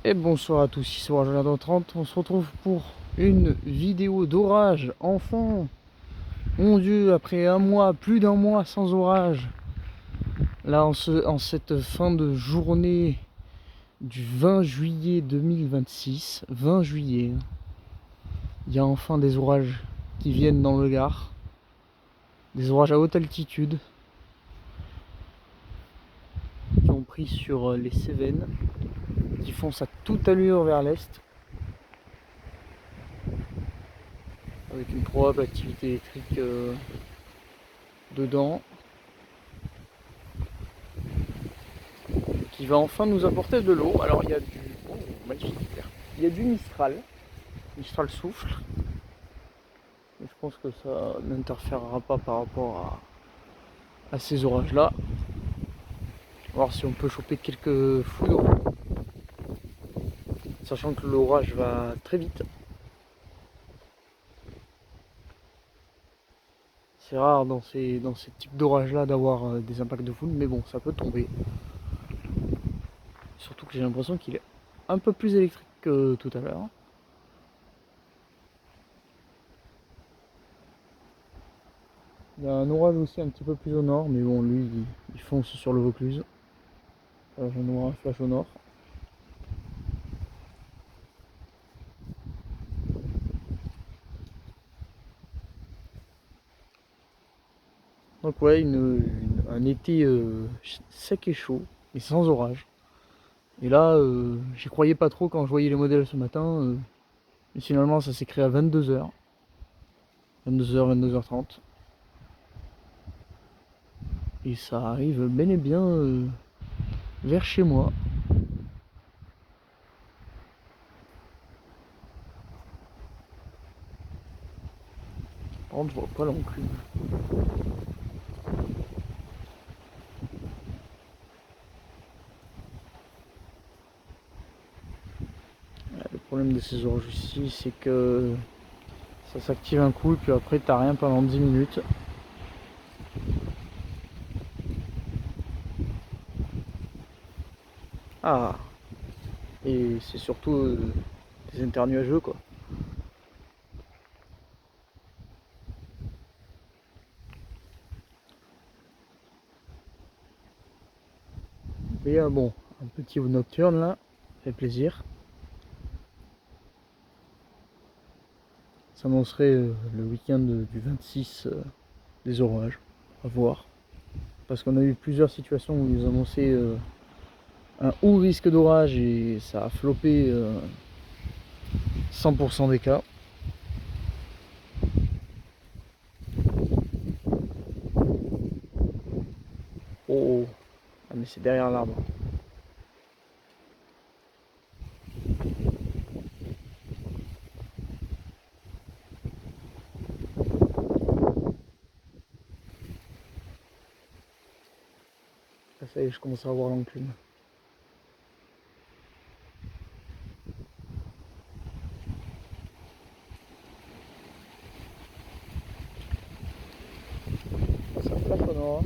Et bonsoir à tous, ici Orage 30, on se retrouve pour une vidéo d'orage, enfin. Mon Dieu, après un mois, plus d'un mois sans orage. Là, en cette fin de journée du 20 juillet 2026, 20 juillet, il y a enfin des orages qui viennent dans le Gard. Des orages à haute altitude, qui ont pris sur les Cévennes, qui foncent à toute allure vers l'est, avec une probable activité électrique dedans, qui va enfin nous apporter de l'eau. Alors il y a du... Oh, magnifique. Il y a du Mistral. Mistral souffle. Mais je pense que ça n'interférera pas par rapport à ces orages-là. On va voir si on peut choper quelques foudres. Sachant que l'orage va très vite. C'est rare dans ces types d'orages-là d'avoir des impacts de foudre, mais bon, ça peut tomber. Surtout que j'ai l'impression qu'il est un peu plus électrique que tout à l'heure. Il y a un orage aussi un petit peu plus au nord, mais bon, lui, il fonce sur le Vaucluse. Flash au noir, flash au nord. Donc ouais, un été sec et chaud, et sans orage. Et là, j'y croyais pas trop quand je voyais les modèles ce matin. Mais finalement, ça s'est créé à 22h. 22h, 22h30. Et ça arrive bel et bien vers chez moi. Par contre, je vois pas l'enclume. Le problème de ces orages ici, c'est que ça s'active un coup et puis après t'as rien pendant 10 minutes. Ah, et c'est surtout des internuageux quoi. Et bon, un petit nocturne là, ça fait plaisir. Ça annoncerait le week-end du 26 des orages, à voir. Parce qu'on a eu plusieurs situations où ils annonçaient un haut risque d'orage et ça a floppé 100% des cas. Oh, ah, mais c'est derrière l'arbre. Là, ça y est, je commence à avoir l'enclume. Ça flash au nord.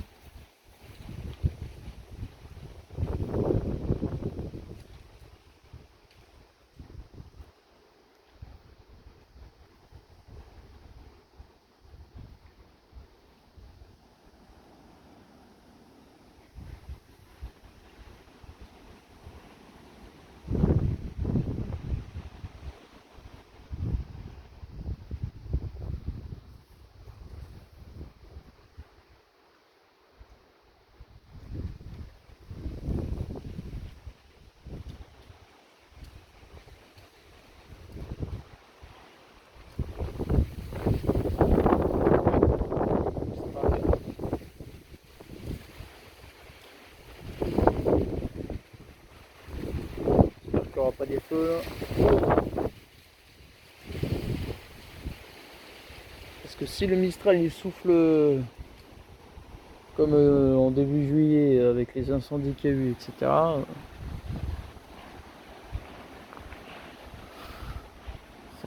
J'espère qu'il n'y aura pas des feux là. Parce que si le Mistral il souffle comme en début juillet avec les incendies qu'il y a eu, etc., ça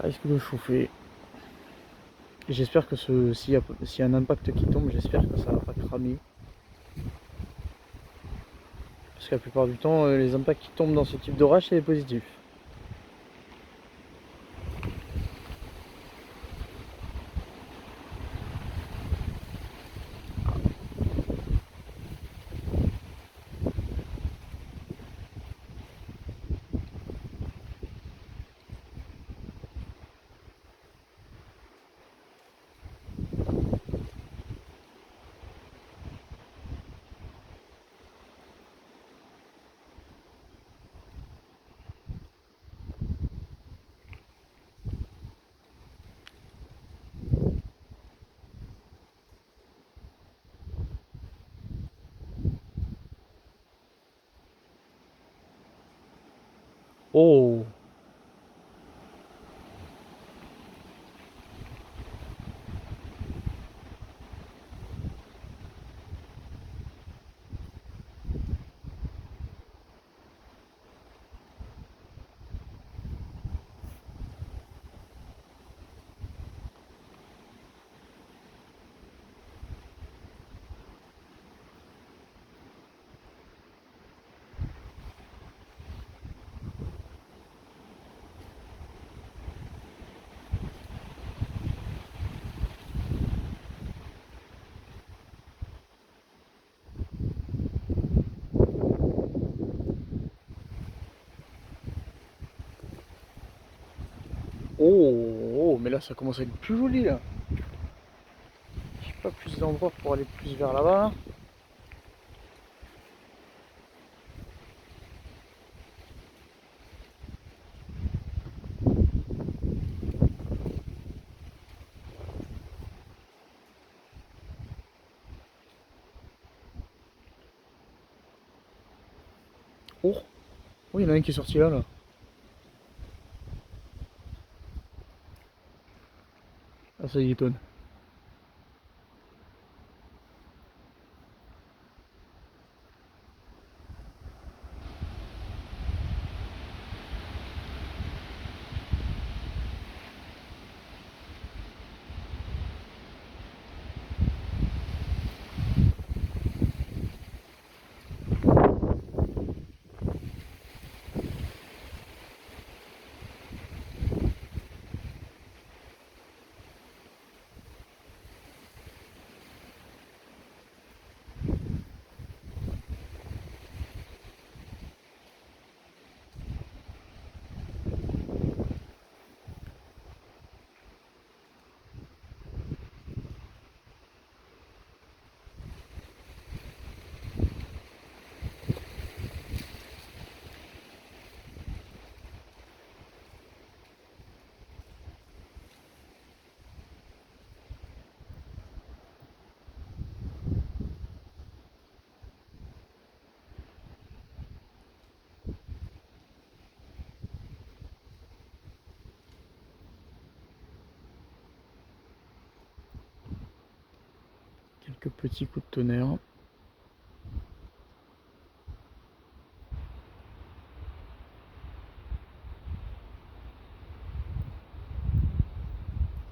risque de chauffer. Et j'espère que s'il y a un impact qui tombe, j'espère que ça va pas cramer. Parce que la plupart du temps, les impacts qui tombent dans ce type d'orage, c'est positif. Oh. Oh, mais là ça commence à être plus joli là. J'ai pas plus d'endroits pour aller plus vers là-bas. Oh, oh, il y en a un qui est sorti là. Ah, ça y étonne. Quelques petits coups de tonnerre.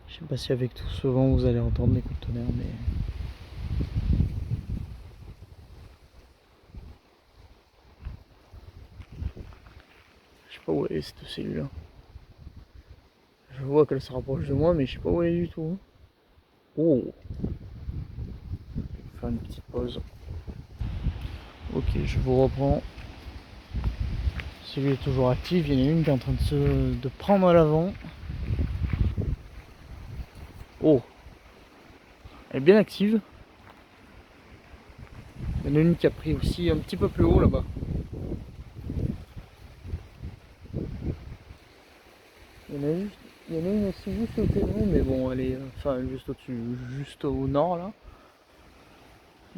Je sais pas si avec tout ce vent vous allez entendre les coups de tonnerre, mais je sais pas où elle est cette cellule-là. Je vois qu'elle se rapproche de moi, mais je sais pas où elle est du tout. Oh, faire une petite pause. Ok, je vous reprends. Celui est toujours actif. Il y en a une qui est en train de prendre à l'avant. Oh, elle est bien active. Il y en a une qui a pris aussi un petit peu plus haut là-bas. Il y en a une aussi juste au-dessus de nous, mais bon, elle est enfin juste au-dessus, juste au nord là.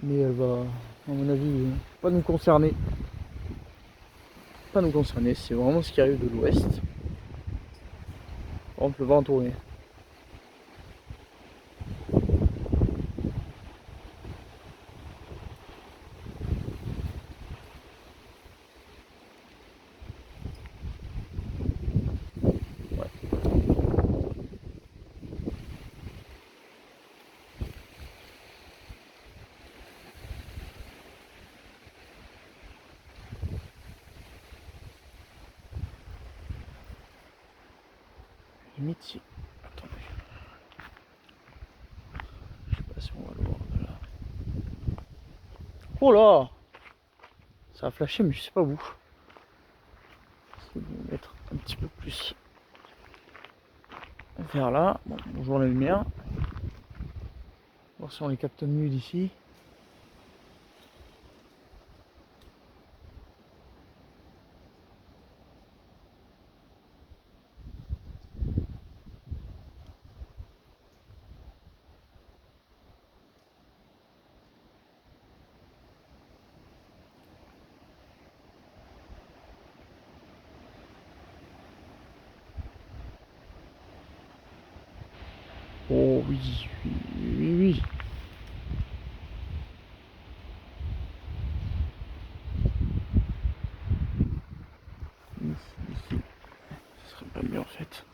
Mais elle va, à mon avis, pas nous concerner. Pas nous concerner, c'est vraiment ce qui arrive de l'ouest. On peut pas en tourner. Limite si. Attendez. Je sais pas si on va le voir de là. Oh là! Ça a flashé, mais je sais pas où. Je vais me mettre un petit peu plus vers là. Bon, bonjour la lumière. Voir si on les capte mieux d'ici. Oh oui, oui, oui, oui. Ici, ce serait pas mieux en fait.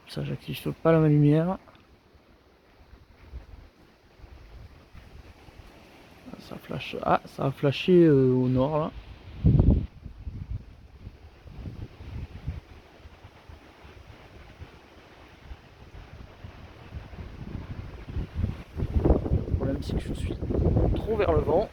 Ça, j'active pas la lumière. Ça flash. Ah, ça a flashé au nord là. Le problème, c'est que je suis trop vers le vent.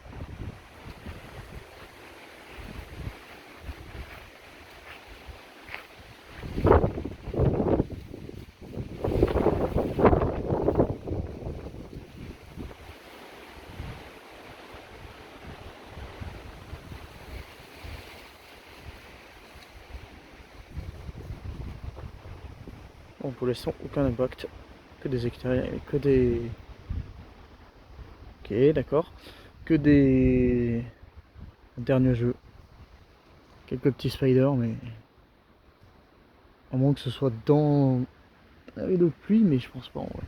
Bon, pour l'instant, aucun impact. Que des extérieurs, que des. Ok, d'accord. Que des derniers jeux. Quelques petits spiders, mais. À moins que ce soit dans. Avec de pluie, mais je pense pas en vrai.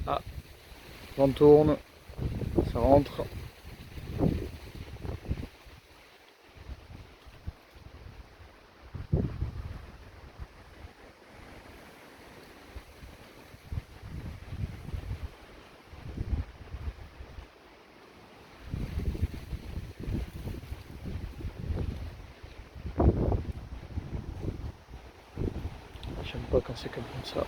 Ah, vent tourne, ça rentre. J'aime pas quand c'est comme ça.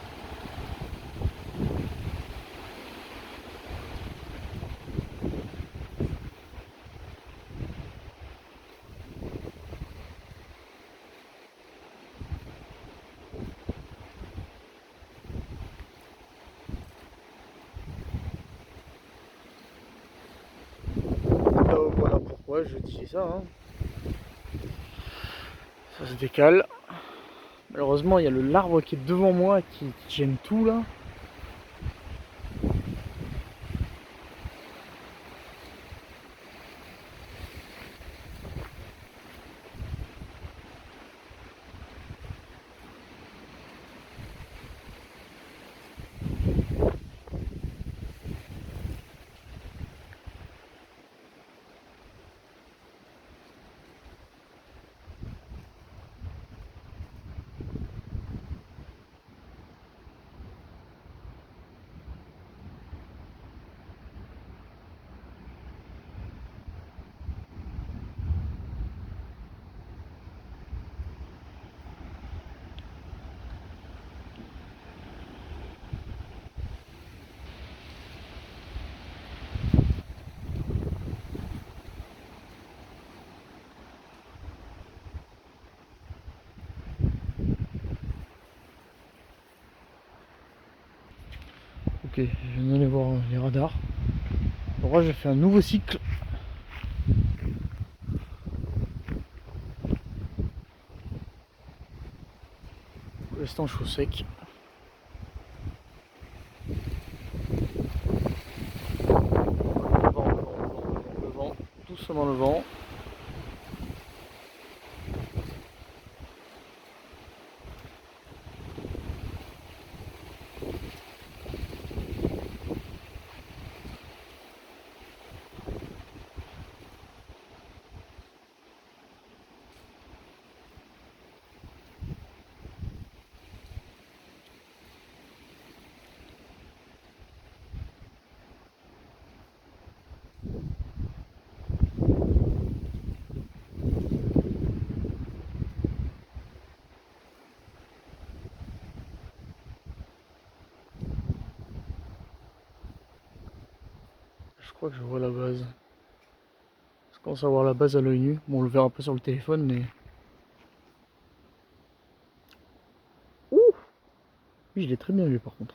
Voilà pourquoi je dis ça. Hein. Ça se décale. Malheureusement, il y a l'arbre qui est devant moi qui gêne tout là. Ok, je viens d'aller voir les radars. Alors là, j'ai fait un nouveau cycle. Pour l'instant, je suis au sec. Le vent, doucement le vent. crois que je vois la base. Je commence à voir la base à l'œil nu. Bon, on le verra pas sur le téléphone, mais... Ouh! Oui, je l'ai très bien vu par contre.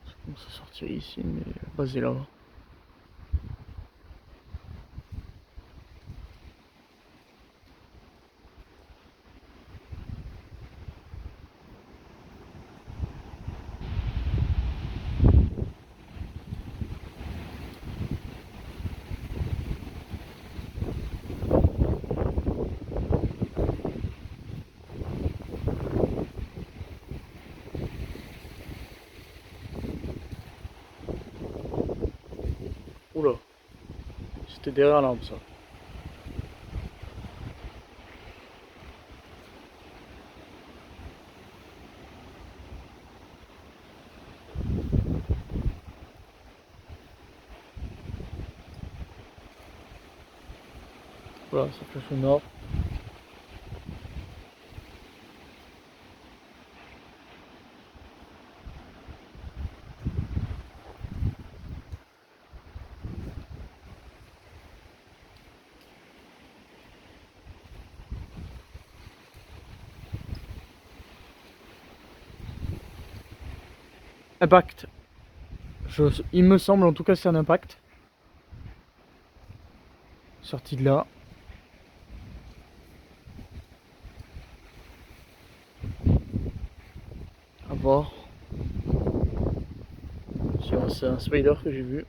Je commence à sortir ici, mais la base est là-bas. Oula, c'était derrière l'arbre ça. Voilà, ça flash au nord. Impact. Il me semble en tout cas c'est un impact. Sorti de là. À voir. C'est un spider que j'ai vu.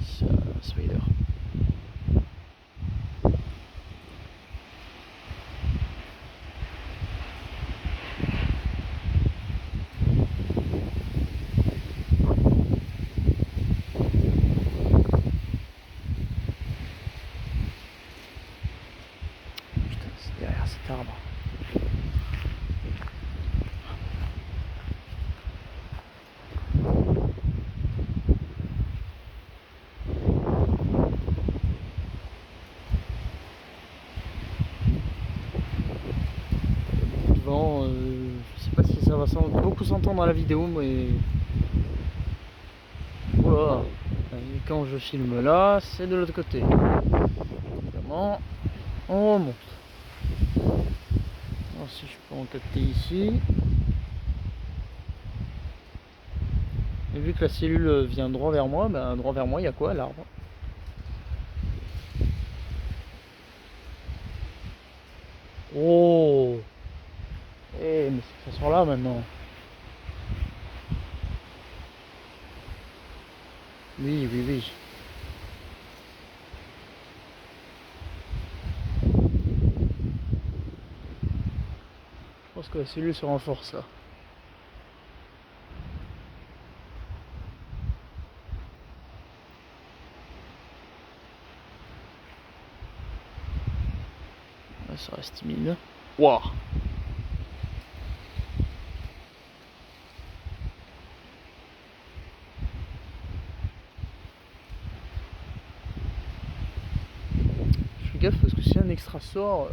C'est un spider. Putain, c'est derrière cet arbre. Vent, je sais pas si ça va beaucoup s'entendre à la vidéo, mais voilà. Et quand je filme là, c'est de l'autre côté. Évidemment, on remonte. Alors si je peux en capter ici. Et vu que la cellule vient droit vers moi, ben droit vers moi, il y a quoi, l'arbre? Oh! Eh, mais c'est ça sort là maintenant. Oui, oui, oui. Je pense que la cellule se renforce là. Là, ça reste timide. Waouh! Je fais gaffe parce que si un extra sort.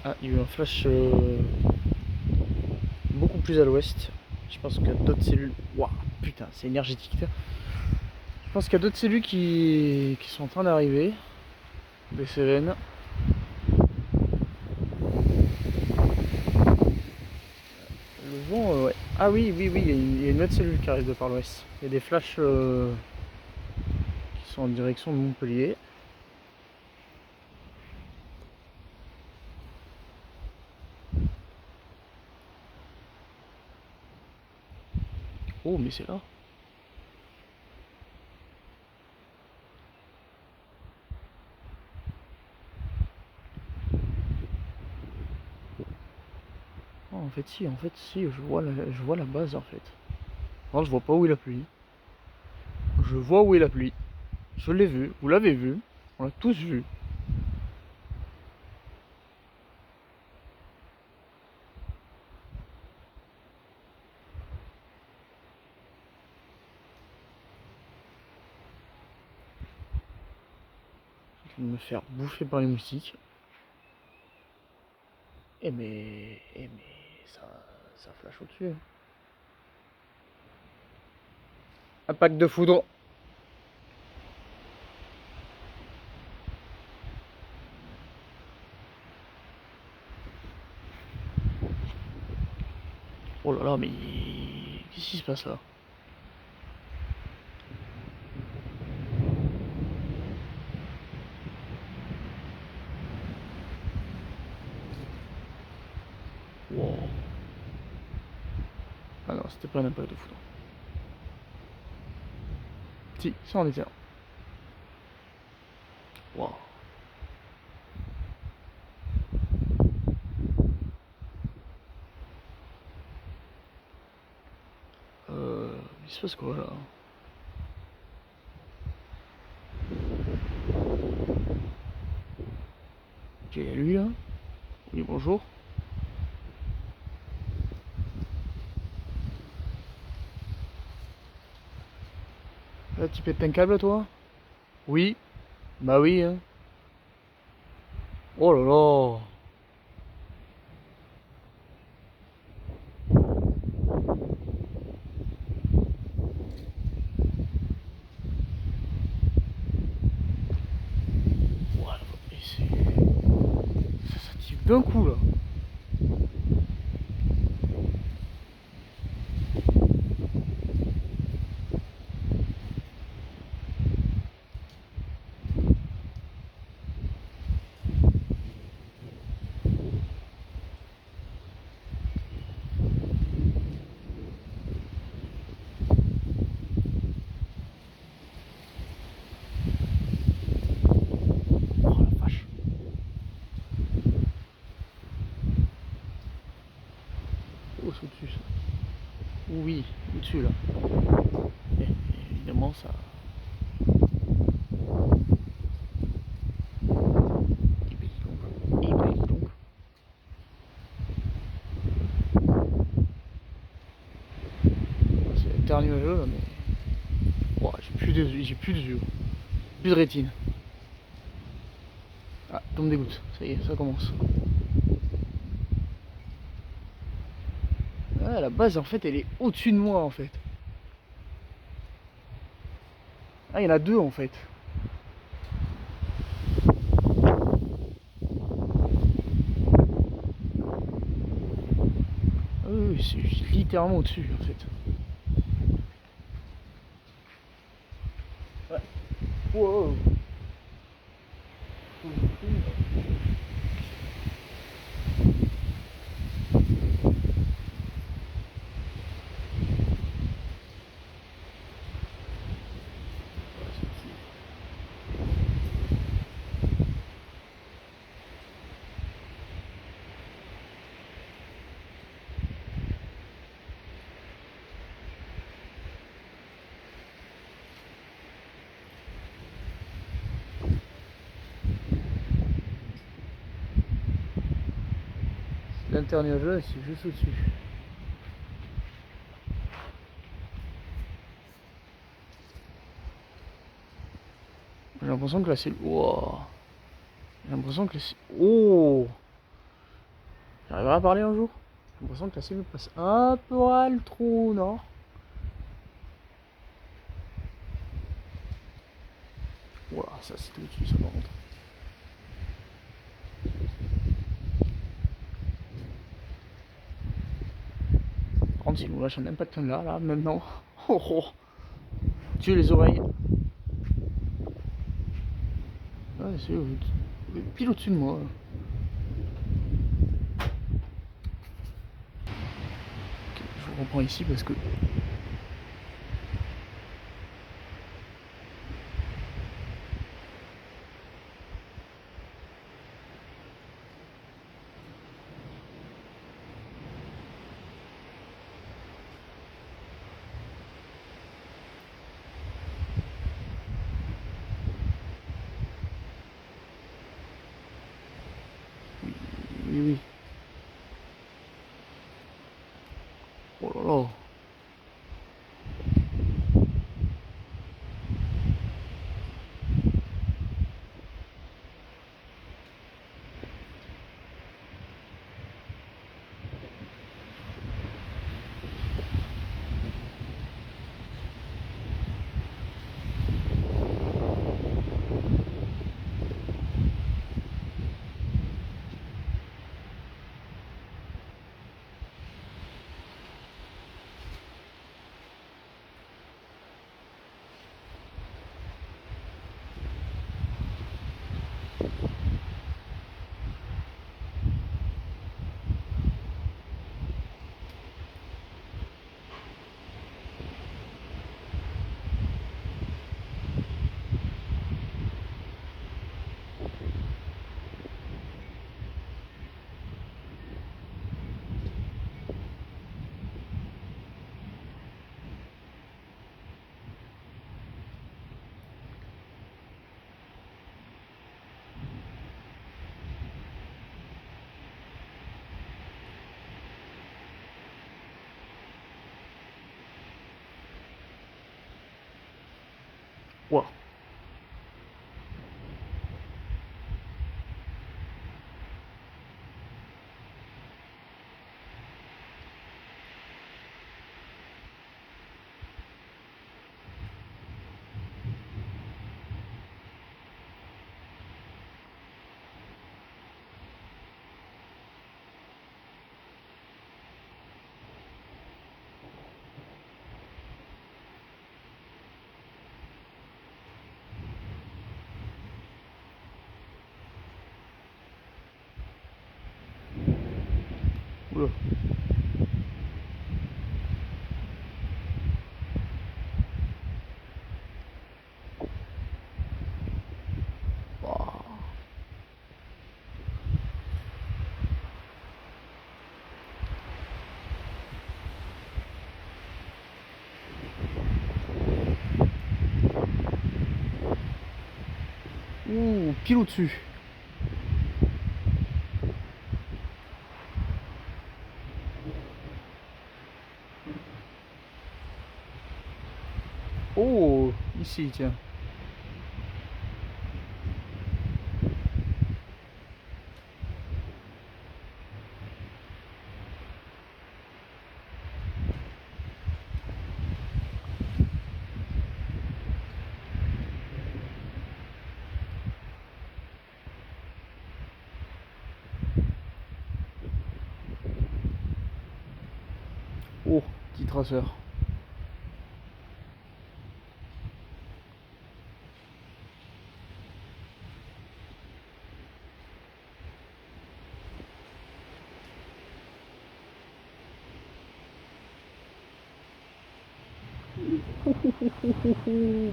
Ah, il y a eu un flash beaucoup plus à l'ouest. Je pense qu'il y a d'autres cellules. Waouh, putain, c'est énergétique. Je pense qu'il y a d'autres cellules qui sont en train d'arriver. Des Cévennes. Le vent, ouais. Ah oui, oui, oui, il y a une autre cellule qui arrive de par l'ouest. Il y a des flashs. C'est en direction de Montpellier. Oh, mais c'est là. Oh, en fait si, je vois la base en fait. Non, je vois pas où est la pluie. Je vois où est la pluie. Je l'ai vu, vous l'avez vu, on l'a tous vu. Je vais me faire bouffer par les moustiques. Ça flash au-dessus. Impact de foudre. Oh là là, mais qu'est-ce qui se passe là? Wow. Ah non, c'était pas un impact de foudre. Si, ça en était un. Wow. Il se passe quoi là? Ok, il y a lui là. Oui, bonjour. Là, tu pètes un câble toi? Oui. Bah oui, hein. Oh là là. Voilà, ça tire d'un coup là. Oh la vache. Oh, c'est au-dessus ça. Oui, au-dessus là. Et, évidemment ça. Et ben dis donc. Et ben dis donc. C'est hyper nuageux là, mais. Oh, j'ai plus de yeux. Plus de rétine. Ah, ça me dégoûte. Ça y est, ça commence. Ah, la base en fait elle est au-dessus de moi en fait. Ah, il y en a deux en fait. Ah oui, c'est littéralement au-dessus en fait. Ouais. Wow. L'internuageux c'est juste au-dessus. J'ai l'impression que la cellule. Wow. J'ai l'impression que la cellule. Oh. J'arriverai à parler un jour. J'ai l'impression que la cellule passe un poil trop au nord. Voilà, ça c'était au-dessus ça par contre. Par contre, il nous lâche un impact là, maintenant. Oh, oh. Tuer les oreilles. c'est pile au-dessus de moi. Ok, je vous reprends ici parce que... Oui, oui, oui. Oh là là. Wow. Oula. Wow. Ouh, pile au-dessus. Oh, ici, tiens. Oh, petit traceur.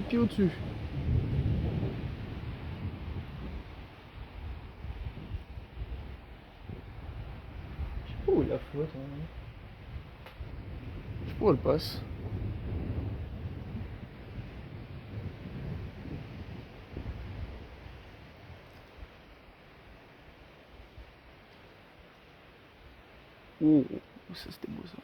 Pied au-dessus. Je sais pas où il la flotte. Hein. Je sais pas où elle passe. Oh, ça c'était beau ça.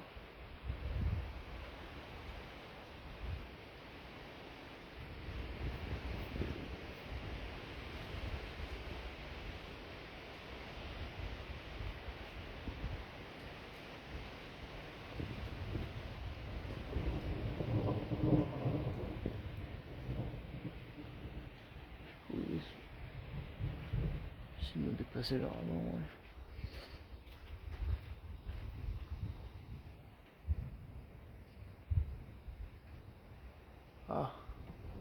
Oui, j'essaie de me déplacer là. Non, ouais. Ah,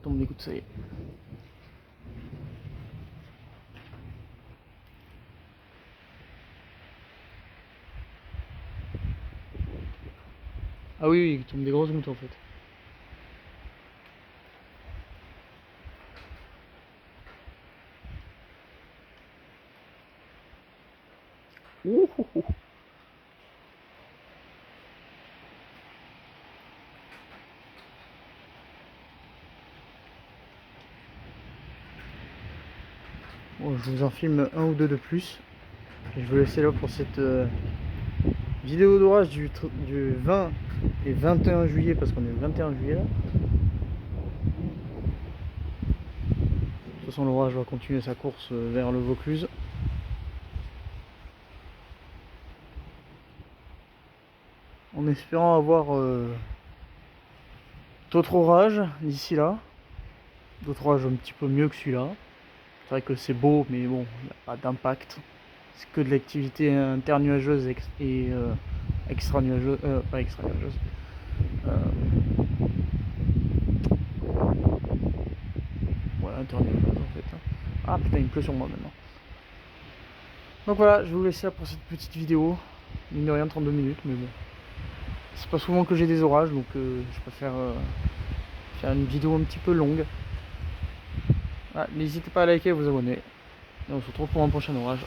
tombe les gouttes, ça y est. Ah oui, oui, il tombe des grosses gouttes en fait. Ouh, ouh, ouh. Bon, je vous en filme un ou deux de plus. Et je vous laisse là pour cette vidéo d'orage du 20 et 21 juillet, parce qu'on est le 21 juillet là. De toute façon, l'orage va continuer sa course vers le Vaucluse. En espérant avoir d'autres orages d'ici là. D'autres orages un petit peu mieux que celui-là. C'est vrai que c'est beau, mais bon, il n'y a pas d'impact. C'est que de l'activité internuageuse et extra-nuageuse. Pas extra-nuageuse. Ouais, internuageuse en fait. Ah putain, il pleut sur moi maintenant. Donc voilà, je vais vous laisser là pour cette petite vidéo. Mine de rien, 32 minutes, mais bon. C'est pas souvent que j'ai des orages, donc je préfère faire une vidéo un petit peu longue. Ah, n'hésitez pas à liker et à vous abonner. Et on se retrouve pour un prochain orage.